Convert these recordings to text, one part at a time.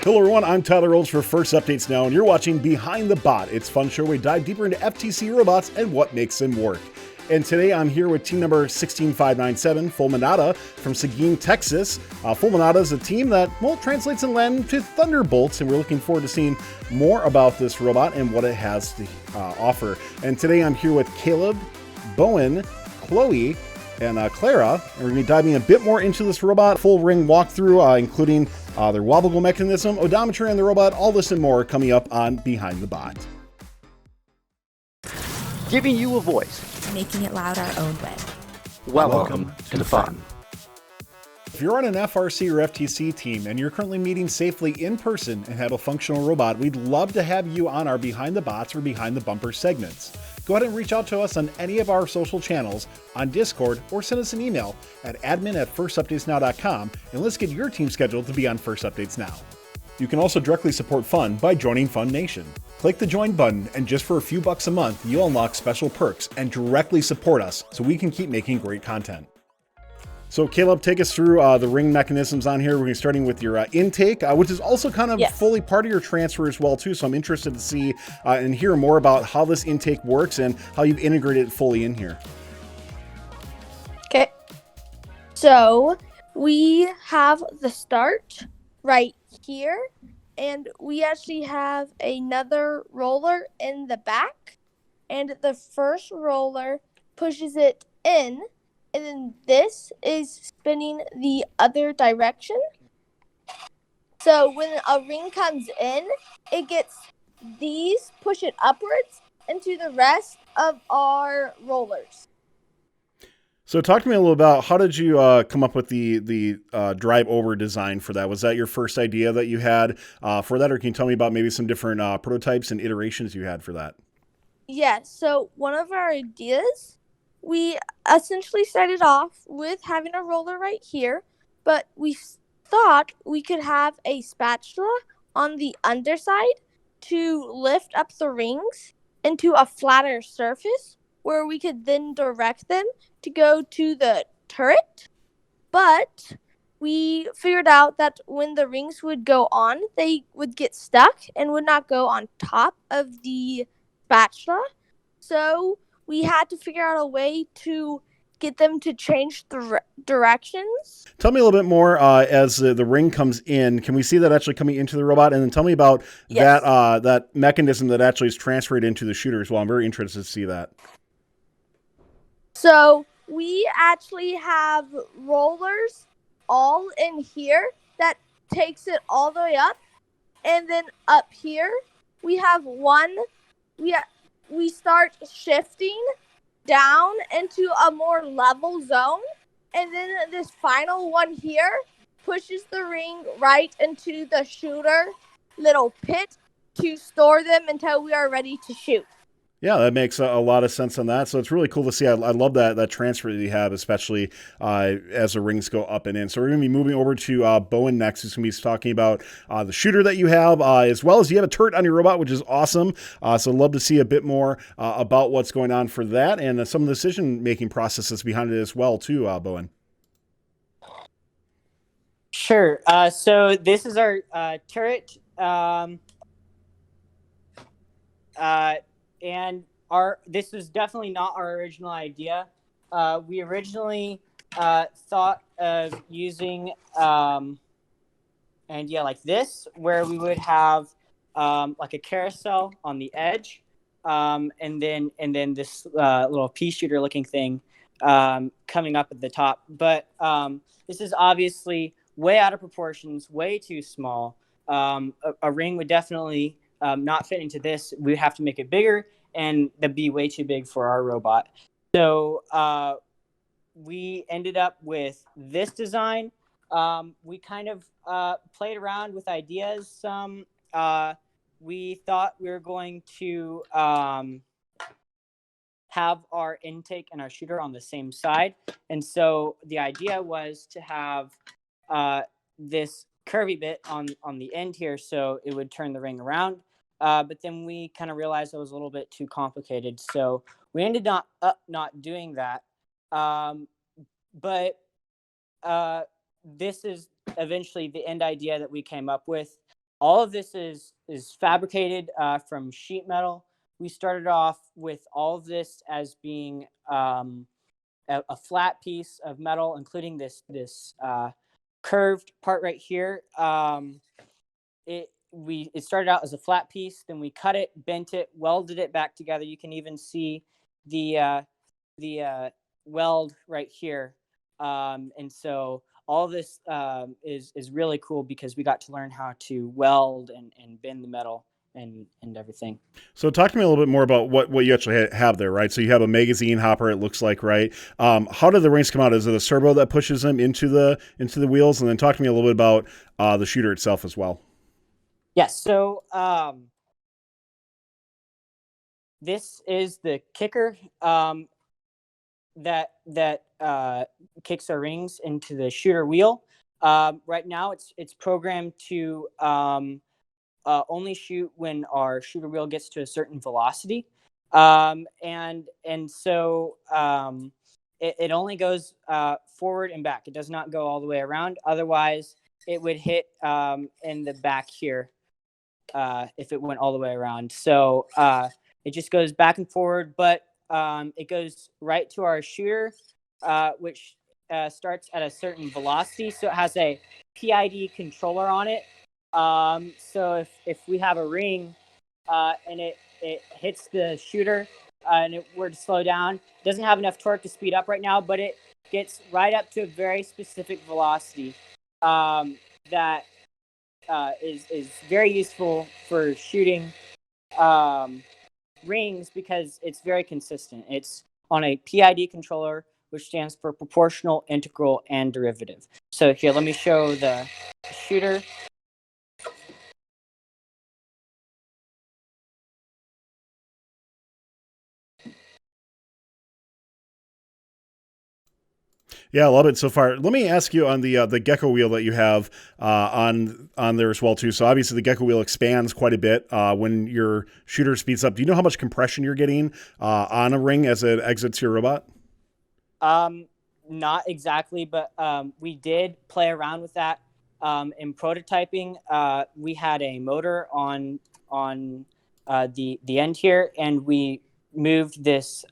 Hello everyone, I'm Tyler Olds for First Updates Now, and you're watching Behind the Bot. It's a fun show where we dive deeper into FTC robots and what makes them work. And today I'm here with team number 16597, Fulminata from Seguin, Texas. Fulminata is a team that, well, translates in Latin to Thunderbolts, and we're looking forward to seeing more about this robot and what it has to offer. And today I'm here with Caleb, Bowen, Chloe, and Clara, and we're going to be diving a bit more into this robot, full ring walkthrough, including their Wobble mechanism, odometry, and the robot. All this and more coming up on Behind the Bot. Giving you a voice. Making it loud our own way. Welcome to the fun. If you're on an FRC or FTC team and you're currently meeting safely in person and have a functional robot, we'd love to have you on our Behind the Bots or Behind the Bumper segments. Go ahead and reach out to us on any of our social channels, on Discord, or send us an email at admin@firstupdatesnow.com, and let's get your team scheduled to be on First Updates Now. You can also directly support Fun by joining Fun Nation. Click the join button, and just for a few bucks a month, you'll unlock special perks and directly support us so we can keep making great content. So Caleb, take us through the ring mechanisms on here. We're going to be starting with your intake, which is also kind of fully part of your transfer as well too. So I'm interested to see and hear more about how this intake works and how you've integrated it fully in here. Okay, so we have the start right here, and we actually have another roller in the back, and the first roller pushes it in. And then this is spinning the other direction. So when a ring comes in, it gets these, push it upwards into the rest of our rollers. So talk to me a little about how did you come up with the drive over design for that? Was that your first idea that you had for that? Or can you tell me about maybe some different prototypes and iterations you had for that? Yeah, so one of our ideas, we essentially started off with having a roller right here, but we thought we could have a spatula on the underside to lift up the rings into a flatter surface where we could then direct them to go to the turret. But we figured out that when the rings would go on, they would get stuck and would not go on top of the spatula. So we had to figure out a way to get them to change the directions. Tell me a little bit more as the ring comes in. Can we see that actually coming into the robot? And then tell me about that mechanism that actually is transferred into the shooter as well. I'm very interested to see that. So we actually have rollers all in here that takes it all the way up. And then up here, we have one. We start shifting down into a more level zone. And then this final one here pushes the ring right into the shooter little pit to store them until we are ready to shoot. Yeah, that makes a lot of sense on that. So it's really cool to see. I love that transfer that you have, especially as the rings go up and in. So we're going to be moving over to Bowen next, who's going to be talking about the shooter that you have, as well as you have a turret on your robot, which is awesome. So love to see a bit more about what's going on for that and some of the decision-making processes behind it as well, too, Bowen. Sure. So this is our turret. And this was definitely not our original idea. We originally thought of using like this, where we would have like a carousel on the edge, and then this little pea shooter looking thing coming up at the top. But this is obviously way out of proportions, way too small. A ring would definitely not fit into this. We have to make it bigger, and that'd be way too big for our robot. So we ended up with this design. We kind of played around with ideas. We thought we were going to have our intake and our shooter on the same side. And so the idea was to have this curvy bit on the end here, so it would turn the ring around. But then we kind of realized it was a little bit too complicated, so we ended up not doing that. But this is eventually the end idea that we came up with. all of this is fabricated from sheet metal. We started off with all of this as being a flat piece of metal, including this curved part right here. It started out as a flat piece, then we cut it, bent it, welded it back together. You can even see the weld right here. And so all this is really cool because we got to learn how to weld and bend the metal and everything. So talk to me a little bit more about what you actually have there, right? So you have a magazine hopper, it looks like, right? How do the rings come out? Is it a servo that pushes them into the wheels? And then talk to me a little bit about the shooter itself as well. Yes. So this is the kicker that kicks our rings into the shooter wheel. Right now, it's programmed to only shoot when our shooter wheel gets to a certain velocity, and so it only goes forward and back. It does not go all the way around. Otherwise, it would hit in the back here if it went all the way around. So it just goes back and forward, but it goes right to our shooter, which starts at a certain velocity. So it has a PID controller on it. So if we have a ring and it hits the shooter and it were to slow down, it doesn't have enough torque to speed up right now, but it gets right up to a very specific velocity that is very useful for shooting rings because it's very consistent. It's on a PID controller, which stands for proportional, integral, and derivative. So here, let me show the shooter. Yeah, I love it so far. Let me ask you on the gecko wheel that you have on there as well too. So obviously the gecko wheel expands quite a bit when your shooter speeds up. Do you know how much compression you're getting on a ring as it exits your robot? Not exactly, but we did play around with that in prototyping. We had a motor on the end here, and we moved this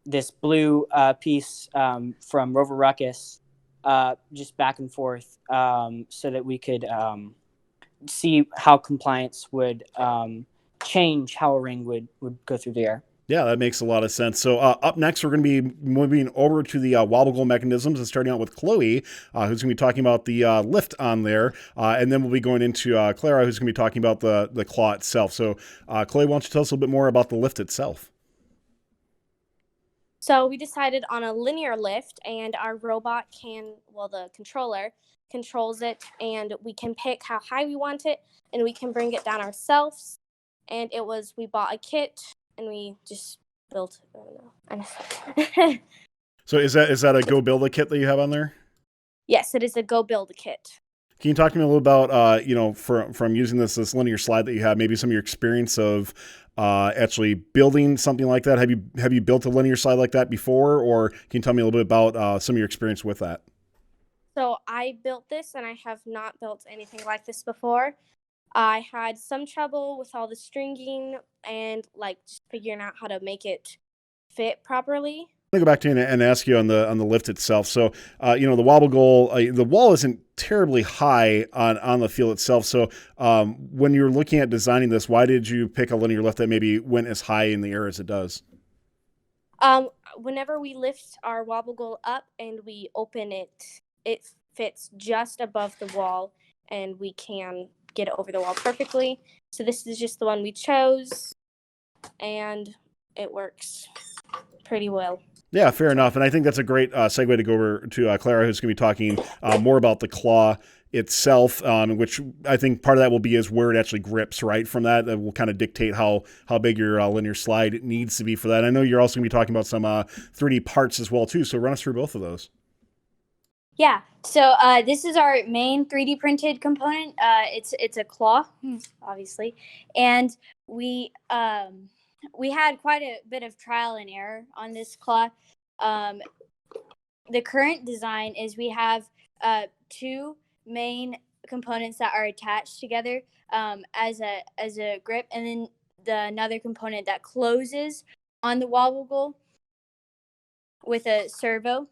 this blue piece from Rover Ruckus just back and forth so that we could see how compliance would change how a ring would go through the air. Yeah, that makes a lot of sense. So up next, we're going to be moving over to the Wobble mechanisms and starting out with Chloe, who's going to be talking about the lift on there. And then we'll be going into Clara, who's going to be talking about the claw itself. So Chloe, why don't you tell us a little bit more about the lift itself? So we decided on a linear lift, and our robot the controller controls it, and we can pick how high we want it, and we can bring it down ourselves. And we bought a kit, and we just built it. I don't know. So is that a Go Build a kit that you have on there? Yes, it is a Go Build a kit. Can you talk to me a little about, from using this linear slide that you have, maybe some of your experience of actually building something like that? Have you built a linear slide like that before, or can you tell me a little bit about some of your experience with that? So I built this, and I have not built anything like this before. I had some trouble with all the stringing and just figuring out how to make it fit properly. I'm gonna go back to you and ask you on the lift itself. So, the wobble goal, the wall isn't terribly high on the field itself. So, when you're looking at designing this, why did you pick a linear lift that maybe went as high in the air as it does? Whenever we lift our wobble goal up and we open it, it fits just above the wall, and we can get it over the wall perfectly. So this is just the one we chose, and it works pretty well. Yeah, fair enough. And I think that's a great segue to go over to Clara, who's going to be talking more about the claw itself, which I think part of that will be is where it actually grips, right? From that will kind of dictate how big your linear slide needs to be for that. I know you're also going to be talking about some 3D parts as well, too. So run us through both of those. Yeah, so this is our main 3D printed component. It's a claw, obviously, and we had quite a bit of trial and error on this claw. The current design is we have two main components that are attached together as a grip, and then another component that closes on the wobble goal with a servo.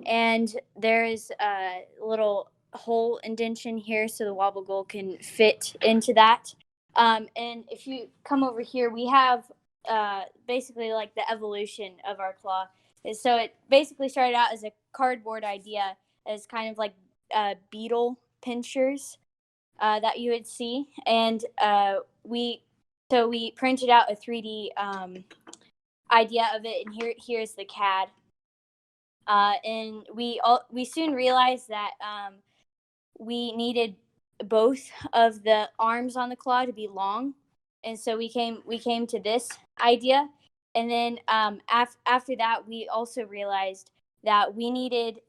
And there is a little hole indentation here so the wobble goal can fit into that. And if you come over here, we have basically like the evolution of our claw. So it basically started out as a cardboard idea, as kind of like beetle pinchers that you would see. And we printed out a 3D idea of it, and here's the CAD. And we soon realized that we needed both of the arms on the claw to be long, and so we came to this idea. And then after that, we also realized that we needed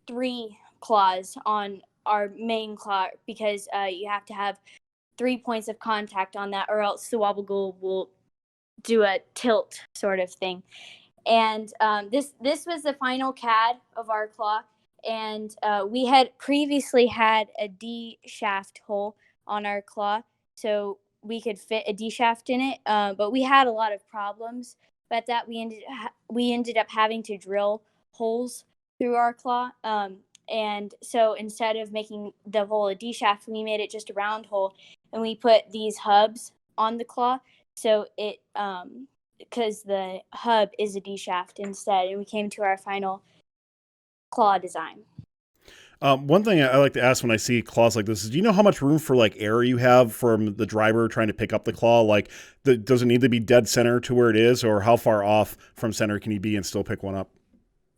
3 claws on our main claw, because you have to have 3 points of contact on that, or else the wobble goal will do a tilt sort of thing. And this was the final CAD of our claw. And we had previously had a D shaft hole on our claw, so we could fit a D shaft in it. But we had a lot of problems about that. We ended up having to drill holes through our claw. And so instead of making the hole a D shaft, we made it just a round hole, and we put these hubs on the claw. So it because the hub is a D shaft instead, and we came to our final claw design. One thing I like to ask when I see claws like this is, do you know how much room for like error you have from the driver trying to pick up the claw? Like, does it need to be dead center to where it is, or how far off from center can you be and still pick one up?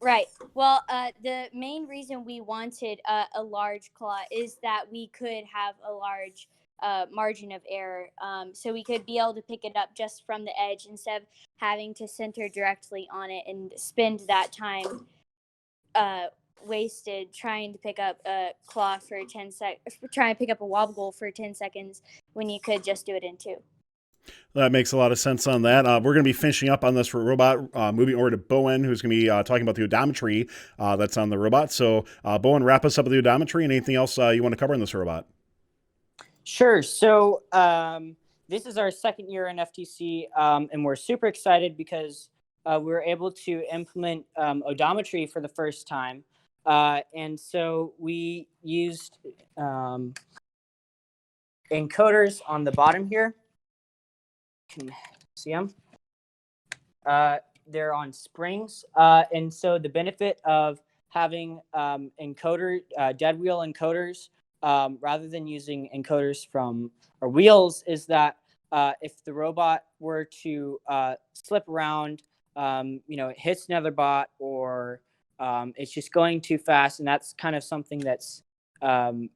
Right. Well, the main reason we wanted a large claw is that we could have a large margin of error, so we could be able to pick it up just from the edge instead of having to center directly on it and spend that time wasted trying to pick up a claw for 10 seconds, trying to pick up a wobble goal for 10 seconds when you could just do it in 2. That makes a lot of sense on that. We're going to be finishing up on this robot, moving over to Bowen, who's going to be talking about the odometry that's on the robot. So, Bowen, wrap us up with the odometry and anything else you want to cover in this robot. Sure. So this is our second year in FTC, and we're super excited because we were able to implement odometry for the first time. And so we used encoders on the bottom here. You can see them. They're on springs. And so the benefit of having dead wheel encoders rather than using encoders from our wheels is that if the robot were to slip around, it hits another bot, or it's just going too fast, and that's kind of something that's known.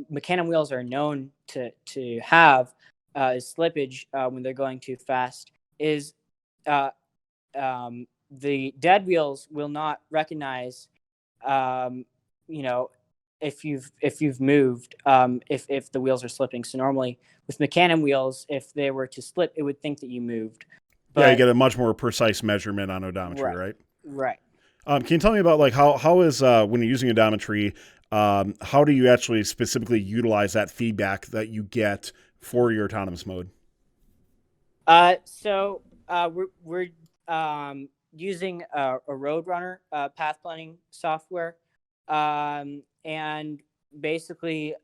Mecanum wheels are known to have is slippage when they're going too fast. Is the dead wheels will not recognize, if you've moved, if the wheels are slipping. So normally with Mecanum wheels, if they were to slip, it would think that you moved. But, yeah, you get a much more precise measurement on odometry, right? Right. Can you tell me about like how is when you're using odometry, how do you actually specifically utilize that feedback that you get for your autonomous mode? So we're using a Roadrunner path planning software, and basically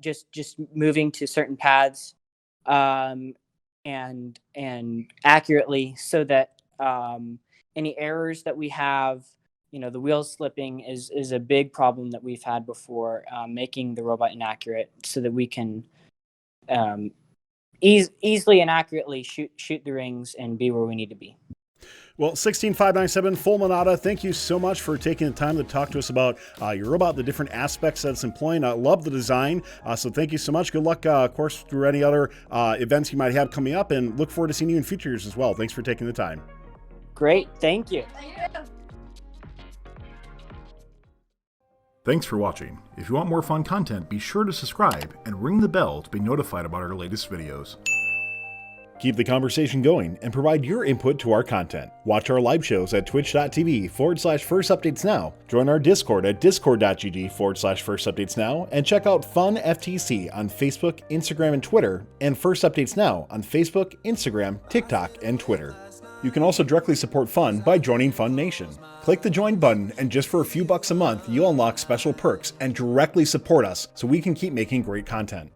just moving to certain paths and accurately, so that any errors that we have, the wheels slipping is a big problem that we've had before, making the robot inaccurate so that we can easily and accurately shoot the rings and be where we need to be. Well, 16597 Fulminata, thank you so much for taking the time to talk to us about your robot, the different aspects that it's employing. I love the design, so thank you so much. Good luck, of course, through any other events you might have coming up, and look forward to seeing you in future years as well. Thanks for taking the time. Great, thank you. Thanks for watching. If you want more fun content, be sure to subscribe and ring the bell to be notified about our latest videos. Keep the conversation going and provide your input to our content. Watch our live shows at twitch.tv/firstupdatesnow. Join our Discord at discord.gg/firstupdatesnow and check out Fun FTC on Facebook, Instagram, and Twitter, and First Updates Now on Facebook, Instagram, TikTok, and Twitter. You can also directly support Fun by joining Fun Nation. Click the join button, and just for a few bucks a month, you'll unlock special perks and directly support us so we can keep making great content.